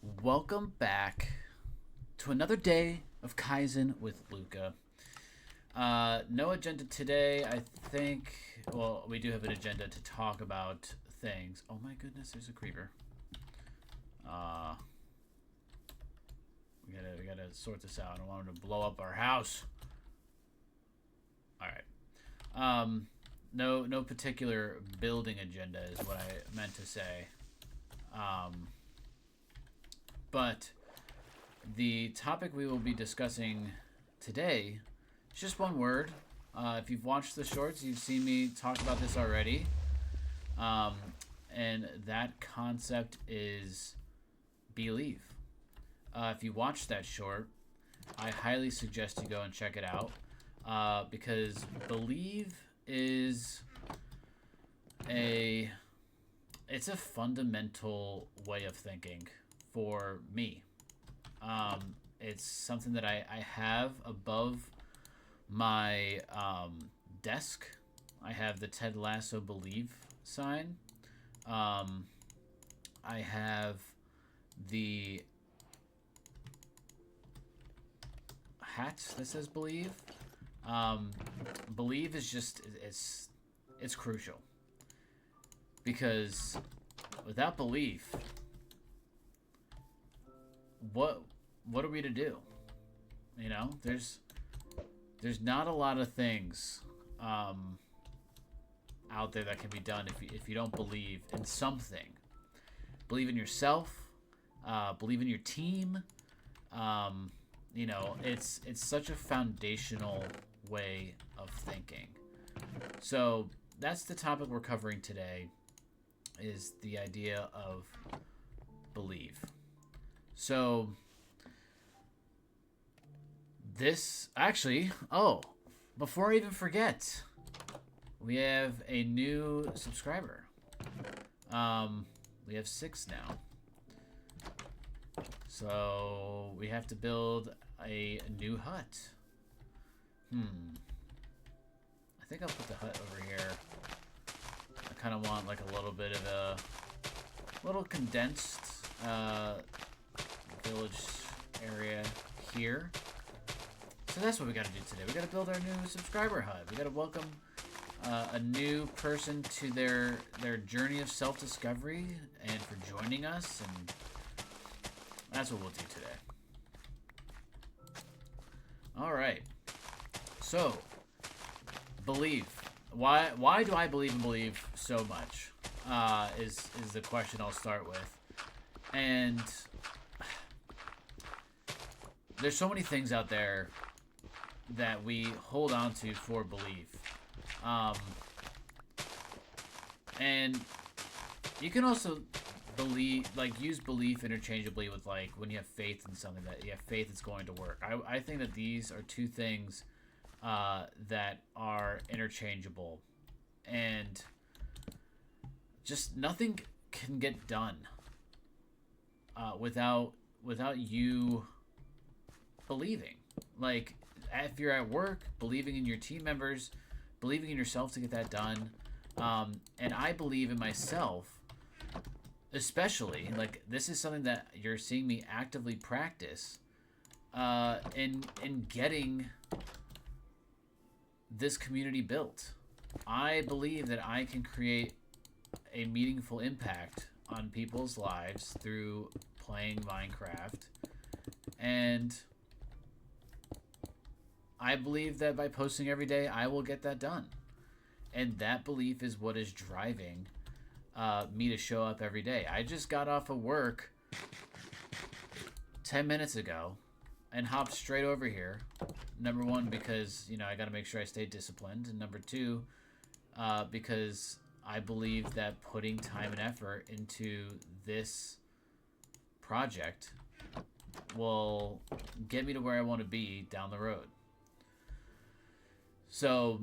Welcome back to another day of Kaizen with Luca. No agenda today. I think. Well, we do have an agenda to talk about things. Oh my goodness, there's a creeper. Uh, we gotta sort this out. I don't want him to blow up our house. All right. No particular building agenda is what I meant to say. Um, but the topic we will be discussing today is just one word. If you've watched the shorts, you've seen me talk about this already. Um, and that concept is believe. If you watched that short, I highly suggest you go and check it out because believe is a it's a fundamental way of thinking for me. It's something that I have above my desk. I have the Ted Lasso Believe sign. Um, I have the hat that says Believe. Believe is just it's crucial because without belief, what what are we to do? You know, there's not a lot of things out there that can be done if you don't believe in something. Believe in yourself. Believe in your team. It's such a foundational way of thinking. So that's the topic we're covering today. Is the idea of believe. So this actually, before I even forget, we have a new subscriber. We have 6 now. So we have to build a new hut. I think I'll put the hut over here. I kind of want like a little bit of a little condensed village area here. So that's what we got to do today. We got to build our new subscriber hut. We got to welcome a new person to their journey of self-discovery and for joining us, and that's what we'll do today. All right. So, believe. Why do I believe and believe so much? Is the question I'll start with. And there's so many things out there that we hold on to for belief. And you can also use belief interchangeably with like when you have faith in something that you have faith it's going to work. I think that these are two things that are interchangeable, and just nothing can get done without you believing. Like if you're at work, believing in your team members, believing in yourself to get that done. And I believe in myself, especially like this is something that you're seeing me actively practice in getting this community built. I believe that I can create a meaningful impact on people's lives through playing Minecraft, and I believe that by posting every day I will get that done. And that belief is what is driving me to show up every day. I just got off of work 10 minutes ago and hopped straight over here. Number one, because, I got to make sure I stay disciplined. And number two, because I believe that putting time and effort into this project will get me to where I want to be down the road. So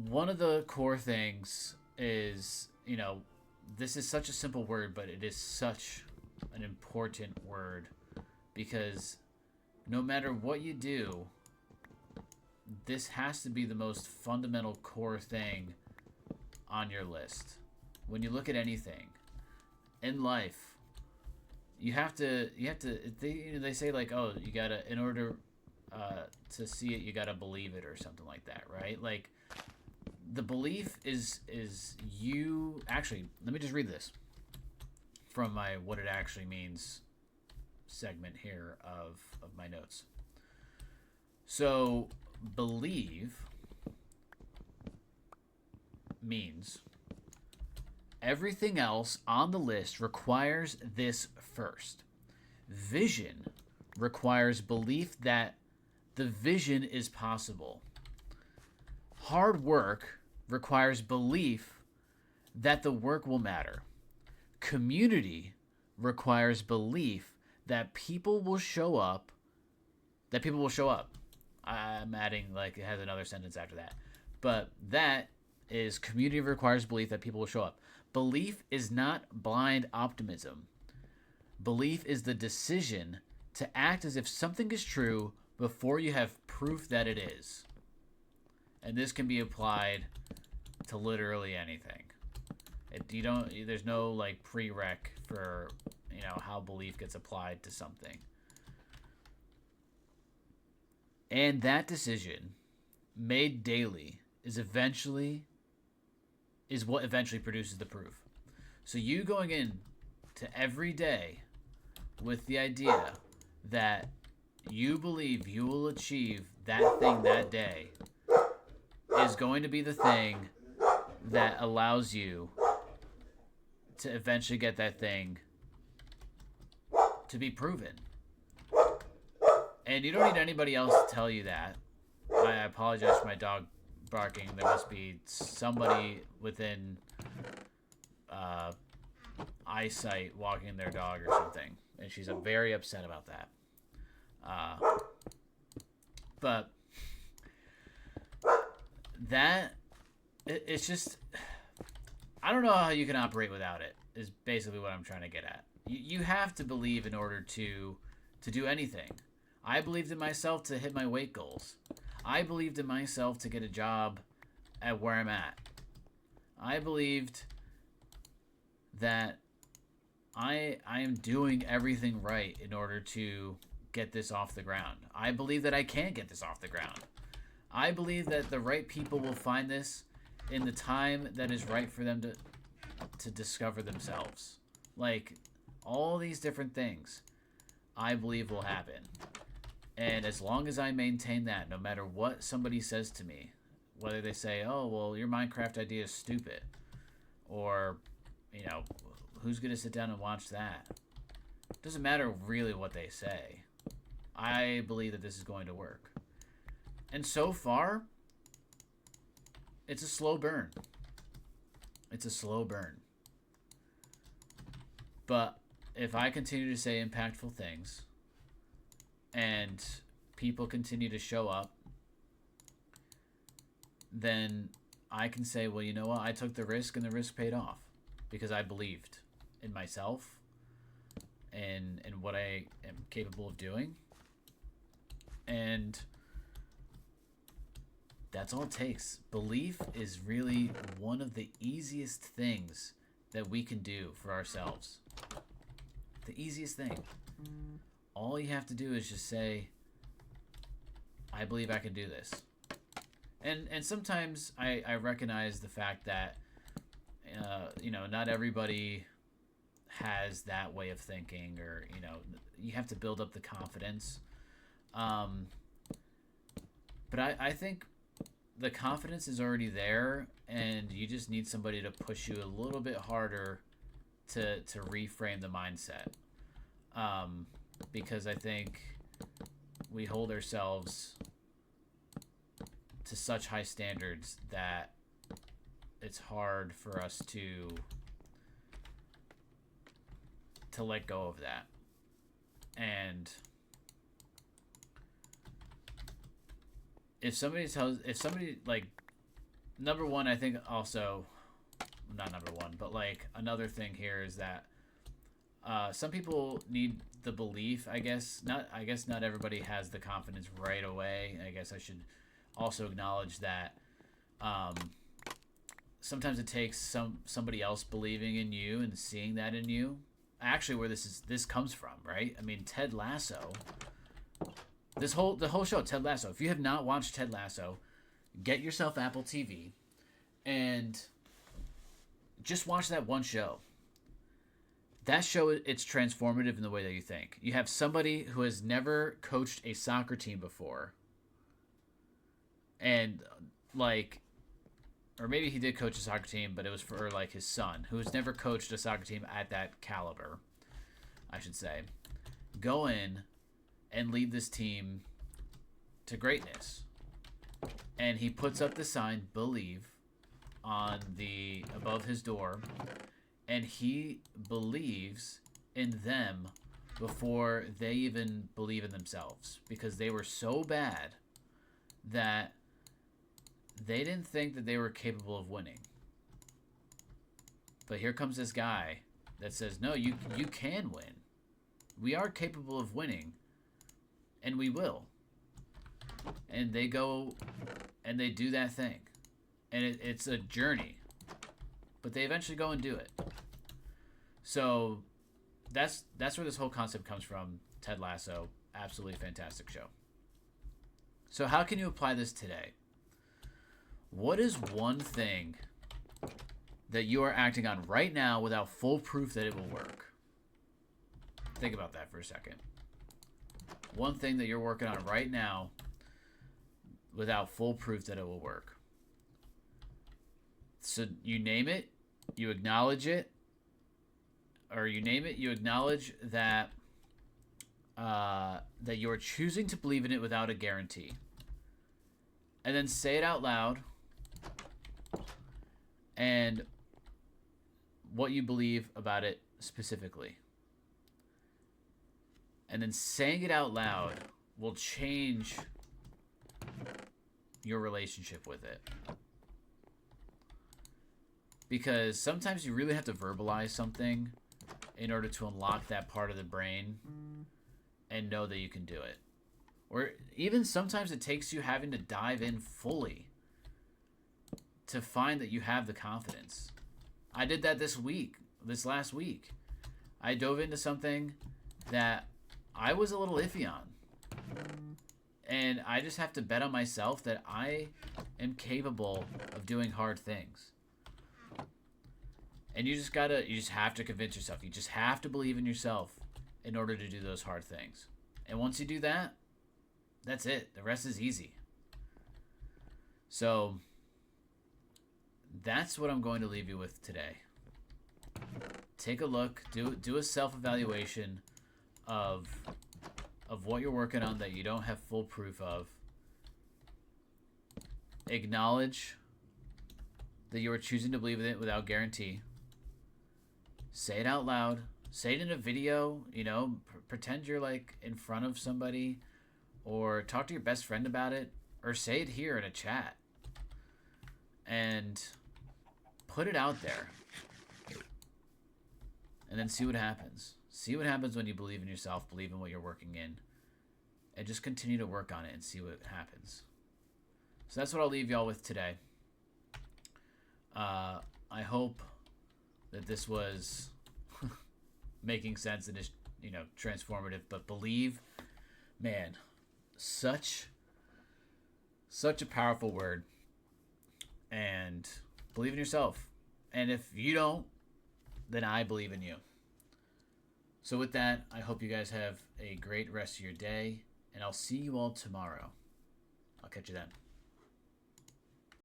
one of the core things is, this is such a simple word, but it is such an important word because no matter what you do, this has to be the most fundamental core thing on your list. When you look at anything, in life, they say like, oh, you gotta, in order to see it, you gotta believe it or something like that, right? Like, the belief is you actually, let me just read this from my what it actually means segment here of my notes. So believe means everything else on the list requires this first. Vision requires belief that the vision is possible. Hard work requires belief that the work will matter. Community requires belief that people will show up. I'm adding, like, it has another sentence after that. But that is community requires belief that people will show up. Belief is not blind optimism. Belief is the decision to act as if something is true before you have proof that it is. And this can be applied to literally anything. There's no like prereq for, how belief gets applied to something. And that decision made daily is what eventually produces the proof. So you going in to every day with the idea that you believe you will achieve that thing that day is going to be the thing that allows you to eventually get that thing to be proven. And you don't need anybody else to tell you that. I apologize for my dog barking. There must be somebody within eyesight walking their dog or something. And she's very upset about that. But it's just, I don't know how you can operate without it, is basically what I'm trying to get at. You have to believe in order to do anything. I believed in myself to hit my weight goals. I believed in myself to get a job at where I'm at. I believed that I am doing everything right in order to get this off the ground. I believe that I can get this off the ground. I believe that the right people will find this in the time that is right for them to discover themselves. Like, all these different things I believe will happen. And as long as I maintain that, no matter what somebody says to me, whether they say, oh, well, your Minecraft idea is stupid, or, who's going to sit down and watch that? It doesn't matter really what they say. I believe that this is going to work. And so far, it's a slow burn. It's a slow burn. But if I continue to say impactful things, and people continue to show up, then I can say, well, you know what? I took the risk and the risk paid off because I believed in myself and what I am capable of doing. And that's all it takes. Belief is really one of the easiest things that we can do for ourselves. The easiest thing. All you have to do is just say, I believe I can do this. And sometimes I recognize the fact that, not everybody has that way of thinking, or, you have to build up the confidence. But I think the confidence is already there, and you just need somebody to push you a little bit harder to reframe the mindset. Because I think we hold ourselves to such high standards that it's hard for us to let go of that. And if somebody like, number one, I think also, not number one, but like another thing here is that some people need the belief, I guess not everybody has the confidence right away. I guess I should also acknowledge that sometimes it takes somebody else believing in you and seeing that in you. Actually, where this comes from, right? I mean, Ted Lasso. The whole show, Ted Lasso. If you have not watched Ted Lasso, get yourself Apple TV and just watch that one show. That show, it's transformative in the way that you think. You have somebody who has never coached a soccer team before, and like, or maybe he did coach a soccer team, but it was for like his son, who has never coached a soccer team at that caliber, I should say, go in and lead this team to greatness. And he puts up the sign "Believe" on the above his door, and he believes in them before they even believe in themselves, because they were so bad that they didn't think that they were capable of winning. But here comes this guy that says, no, you can win. We are capable of winning, and we will. And they go and they do that thing. And it's a journey. But they eventually go and do it. So that's where this whole concept comes from. Ted Lasso, absolutely fantastic show. So how can you apply this today? What is one thing that you are acting on right now without full proof that it will work? Think about that for a second. One thing that you're working on right now without full proof that it will work. So you name it, you acknowledge it, or you name it, you acknowledge that that you are choosing to believe in it without a guarantee. And then say it out loud, and what you believe about it specifically. And then saying it out loud will change your relationship with it. Because sometimes you really have to verbalize something in order to unlock that part of the brain and know that you can do it. Or even sometimes it takes you having to dive in fully to find that you have the confidence. I did that this last week. I dove into something that I was a little iffy on. And I just have to bet on myself that I am capable of doing hard things. And you just have to convince yourself. You just have to believe in yourself in order to do those hard things. And once you do that, that's it. The rest is easy. So that's what I'm going to leave you with today. Take a look, do a self-evaluation of what you're working on that you don't have full proof of. Acknowledge that you are choosing to believe in it without guarantee. Say it out loud. Say it in a video, pretend you're like in front of somebody, or talk to your best friend about it, or say it here in a chat. And put it out there. And then see what happens. See what happens when you believe in yourself, believe in what you're working in, and just continue to work on it and see what happens. So that's what I'll leave y'all with today. I hope that this was making sense and is, transformative. But believe, man, such a powerful word. And believe in yourself. And if you don't, then I believe in you. So with that, I hope you guys have a great rest of your day, and I'll see you all tomorrow. I'll catch you then.